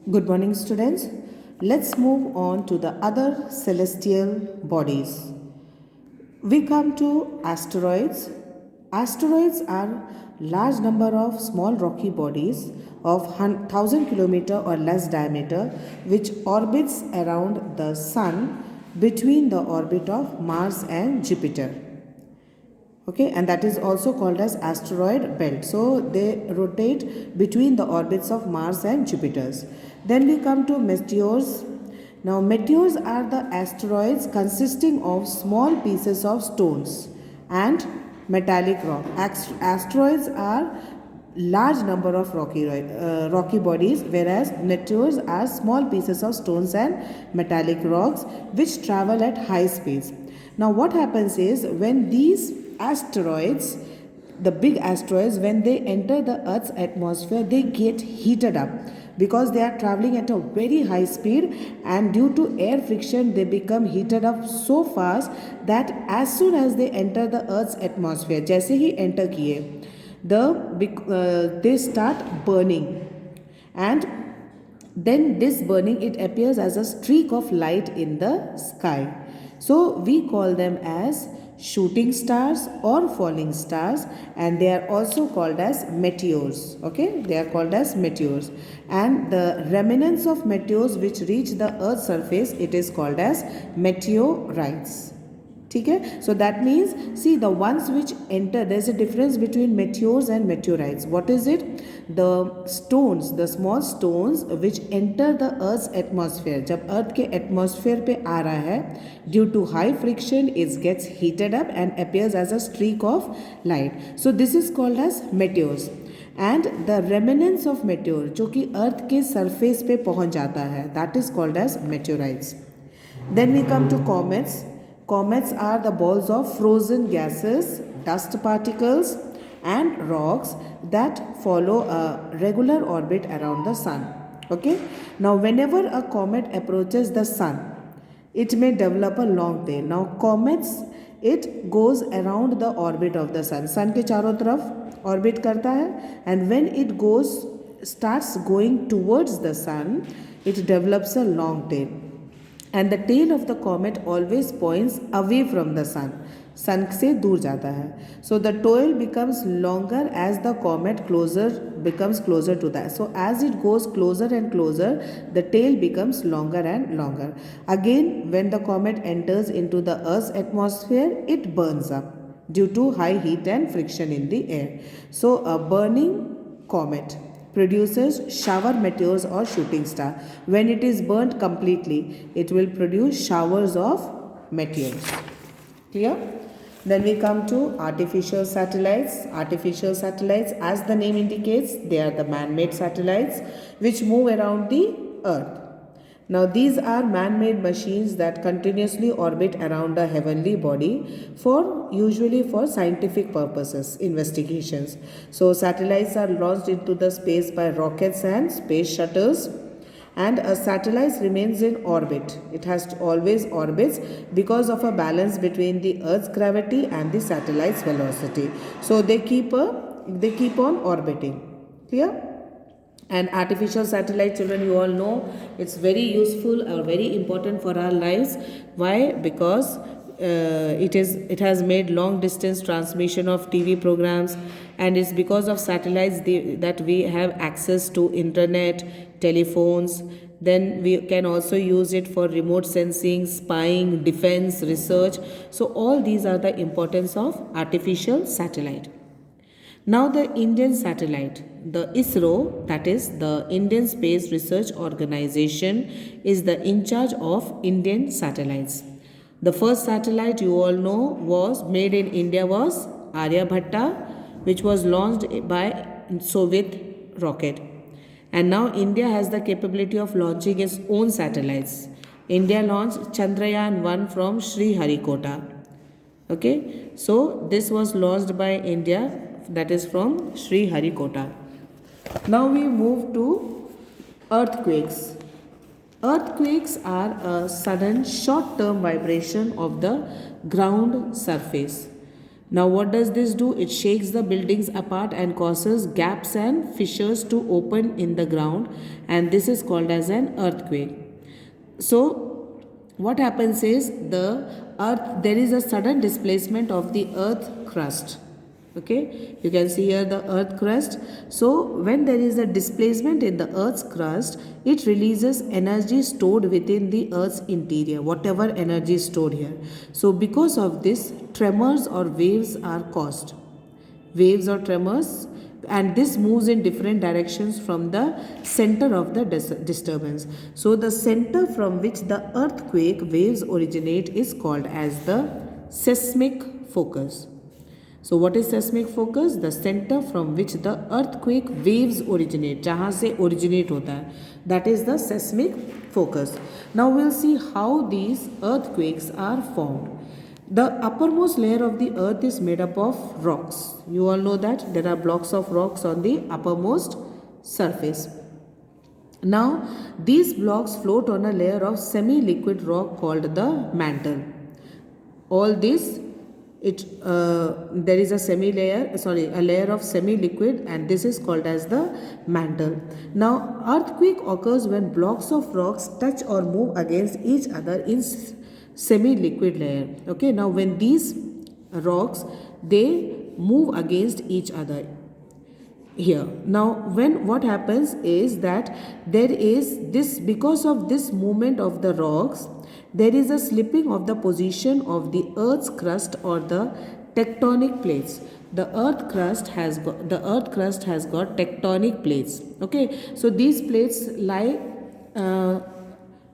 Good morning, students. Let's move on to the other celestial bodies. We come to asteroids. Asteroids are large number of small rocky bodies of 1,000 km or less diameter which orbits around the sun between the orbit of Mars and Jupiter. Okay, and that is also called as asteroid belt. So they rotate between the orbits of Mars and Jupiter's. Then we come to meteors. Now meteors are the asteroids consisting of small pieces of stones and metallic rock. Asteroids are large number of rocky bodies, whereas meteors are small pieces of stones and metallic rocks which travel at high speeds. Now what happens is when these asteroids, the big asteroids, when they enter the Earth's atmosphere, they get heated up because they are traveling at a very high speed, and due to air friction they become heated up so fast that as soon as they enter the Earth's atmosphere, जैसे ही enter किए, they start burning, and then this burning, it appears as a streak of light in the sky. So we call them as shooting stars or falling stars, and they are also called as meteors. Okay, they are called as meteors, and the remnants of meteors which reach the Earth's surface, it is called as meteorites. Okay, so that means, see, the ones which enter, there's a difference between meteors and meteorites. What is it? The stones, the small stones which enter the Earth's atmosphere. जब Earth के atmosphere पे आ रहा है, due to high friction, it gets heated up and appears as a streak of light. So this is called as meteors. And the remnants of meteor, जो कि Earth के surface पे पहुंच जाता है, that is called as meteorites. Then we come to comets. Comets are the balls of frozen gases, dust particles, and rocks that follow a regular orbit around the sun. Okay. Now, whenever a comet approaches the sun, it may develop a long tail. Now, comets, it goes around the orbit of the sun. Sun के चारों तरफ orbit करता है, and when it starts going towards the sun, it develops a long tail. And the tail of the comet always points away from the sun. सन से दूर जाता है. So the tail becomes longer as the comet becomes closer to that. So as it goes closer and closer, the tail becomes longer and longer. Again, when the comet enters into the Earth's atmosphere, it burns up due to high heat and friction in the air. So a burning comet produces shower meteors or shooting star. When it is burnt completely, it will produce showers of meteors. Clear? Then we come to artificial satellites. Artificial satellites, as the name indicates, they are the man-made satellites which move around the Earth. Now these are man-made machines that continuously orbit around a heavenly body usually for scientific purposes, investigations. So satellites are launched into the space by rockets and space shuttles, and a satellite remains in orbit. It has to always orbits because of a balance between the Earth's gravity and the satellite's velocity. So they keep on orbiting. Clear? And artificial satellite, children, you all know, it's very useful or very important for our lives. Why? Because it has made long distance transmission of TV programs, and it's because of satellites that we have access to internet, telephones. Then we can also use it for remote sensing, spying, defense, research. So all these are the importance of artificial satellite. Now the Indian satellite, the ISRO, that is the Indian Space Research Organization, is the in charge of Indian satellites. The first satellite, you all know, was made in India was Aryabhatta, which was launched by Soviet rocket. And now India has the capability of launching its own satellites. India launched Chandrayaan-1 from Sriharikota. Okay, so this was launched by India, that is from Sriharikota. Now we move to earthquakes. Earthquakes are a sudden short-term vibration of the ground surface. Now, what does this do? It shakes the buildings apart and causes gaps and fissures to open in the ground, and this is called as an earthquake. So, what happens is there is a sudden displacement of the earth crust. Okay, you can see here the earth crust. So when there is a displacement in the earth's crust, it releases energy stored within the earth's interior, whatever energy is stored here. So because of this, tremors or waves are caused, waves or tremors, and this moves in different directions from the center of the disturbance. So the center from which the earthquake waves originate is called as the seismic focus. So what is seismic focus? The center from which the earthquake waves originate, जहाँ से originate होता है, that is the seismic focus. Now we'll see how these earthquakes are formed. The uppermost layer of the earth is made up of rocks. You all know that there are blocks of rocks on the uppermost surface. Now these blocks float on a layer of semi-liquid rock called the mantle. All this there is a layer of semi-liquid, and this is called as the mantle. Now earthquake occurs when blocks of rocks touch or move against each other in semi-liquid layer. Okay, now when these rocks, they move against each other here. Now what happens is that there is this, because of this movement of the rocks, there is a slipping of the position of the earth's crust or the tectonic plates. The earth crust has got tectonic plates. Okay, so these plates lie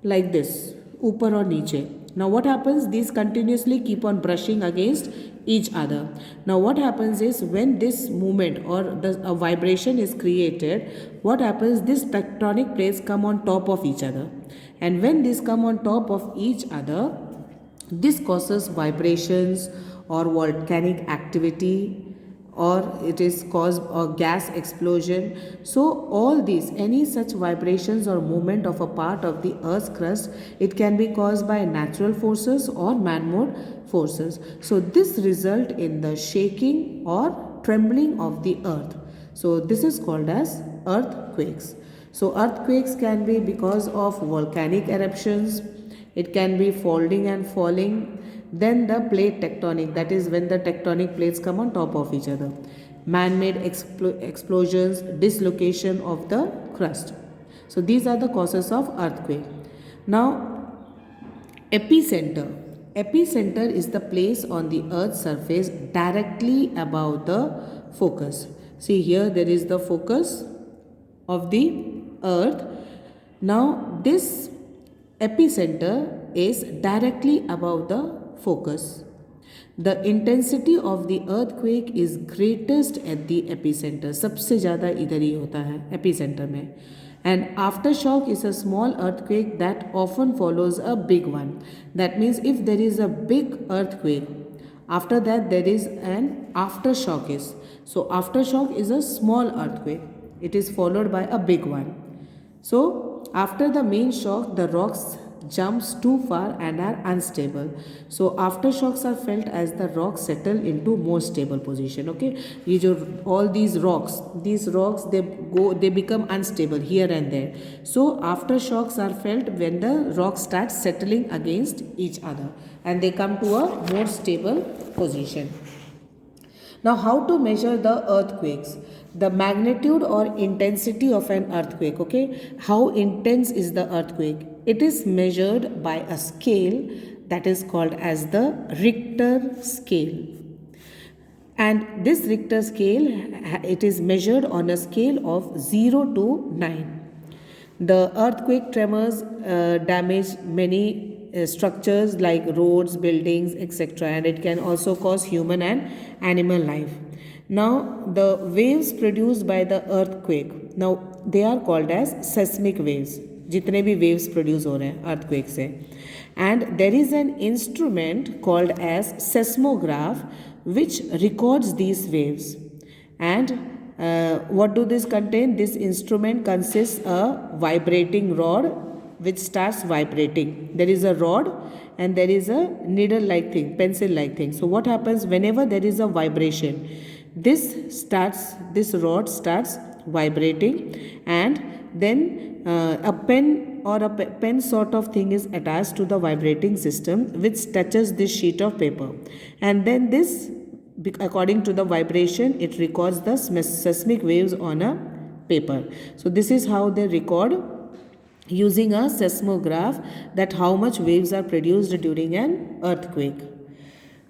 like this, ऊपर और नीचे. Now what happens? These continuously keep on brushing against each other. Now what happens is, when this movement or a vibration is created, what happens? These tectonic plates come on top of each other, and when these come on top of each other, this causes vibrations or volcanic activity, or it is caused a gas explosion. So all these, any such vibrations or movement of a part of the earth's crust, it can be caused by natural forces or man-made forces. So this result in the shaking or trembling of the earth. So this is called as earthquakes. So earthquakes can be because of volcanic eruptions, it can be folding and falling. Then the plate tectonic, that is when the tectonic plates come on top of each other. Man-made explosions, dislocation of the crust. So these are the causes of earthquake. Now epicenter. Epicenter is the place on the earth's surface directly above the focus. See here, there is the focus of the earth. Now this epicenter is directly above the focus. The intensity of the earthquake is greatest at the epicenter. सबसे ज़्यादा इधर ही होता है epicenter में. And aftershock is a small earthquake that often follows a big one. That means if there is a big earthquake, after that there is an aftershock is. So aftershock is a small earthquake. It is followed by a big one. So after the main shock, the rocks jumps too far and are unstable. So aftershocks are felt as the rocks settle into more stable position. Okay, all these rocks they become unstable here and there. So aftershocks are felt when the rocks start settling against each other and they come to a more stable position. Now how to measure the earthquakes? The magnitude or intensity of an earthquake. Okay, how intense is the earthquake? It is measured by a scale that is called as the Richter scale. And this Richter scale, it is measured on a scale of 0 to 9. The earthquake tremors damage many structures like roads, buildings, etc. And it can also cause human and animal life. Now the waves produced by the earthquake, now they are called as seismic waves. जितने भी waves produce हो रहे हैं earthquake से. And there is an instrument called as seismograph which records these waves. And what do this contain? This instrument consists a vibrating rod which starts vibrating. There is a rod and there is a needle like thing, pencil like thing. So what happens whenever there is a vibration, this rod starts vibrating, and then a pen or a pen sort of thing is attached to the vibrating system, which touches this sheet of paper, and then this, according to the vibration, it records the seismic waves on a paper. So this is how they record using a seismograph, that how much waves are produced during an earthquake.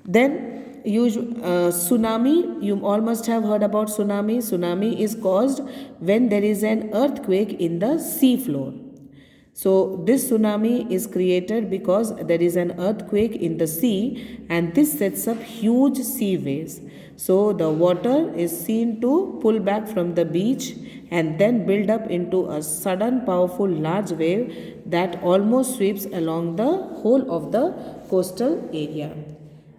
Then tsunami, you all must have heard about tsunami. Tsunami is caused when there is an earthquake in the sea floor. So this tsunami is created because there is an earthquake in the sea, and this sets up huge sea waves. So the water is seen to pull back from the beach and then build up into a sudden powerful large wave that almost sweeps along the whole of the coastal area.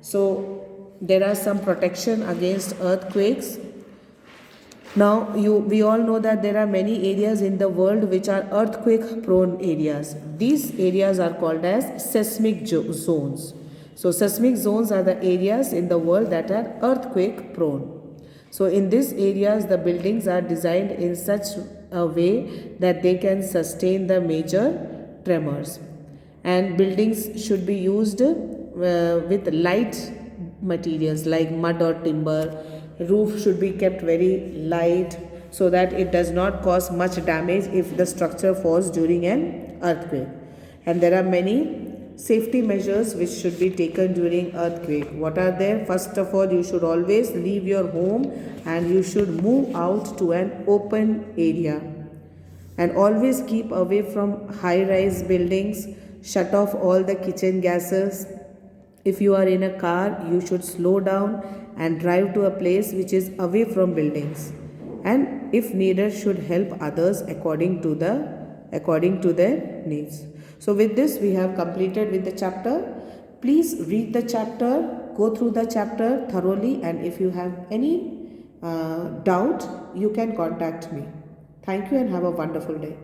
So there are some protection against earthquakes. Now we all know that there are many areas in the world which are earthquake prone areas. These areas are called as seismic zones. So seismic zones are the areas in the world that are earthquake prone. So in these areas the buildings are designed in such a way that they can sustain the major tremors, and buildings should be used with light materials like mud or timber. Roof should be kept very light so that it does not cause much damage if the structure falls during an earthquake. And there are many safety measures which should be taken during earthquake. What are they? First of all, you should always leave your home and you should move out to an open area, and always keep away from high rise buildings. Shut off all the kitchen gases. If you are in a car, you should slow down and drive to a place which is away from buildings, and if needed should help others according to their needs. So with this we have completed with the chapter. Please read the chapter, go through the chapter thoroughly, and if you have any doubt, you can contact me. Thank you and have a wonderful day.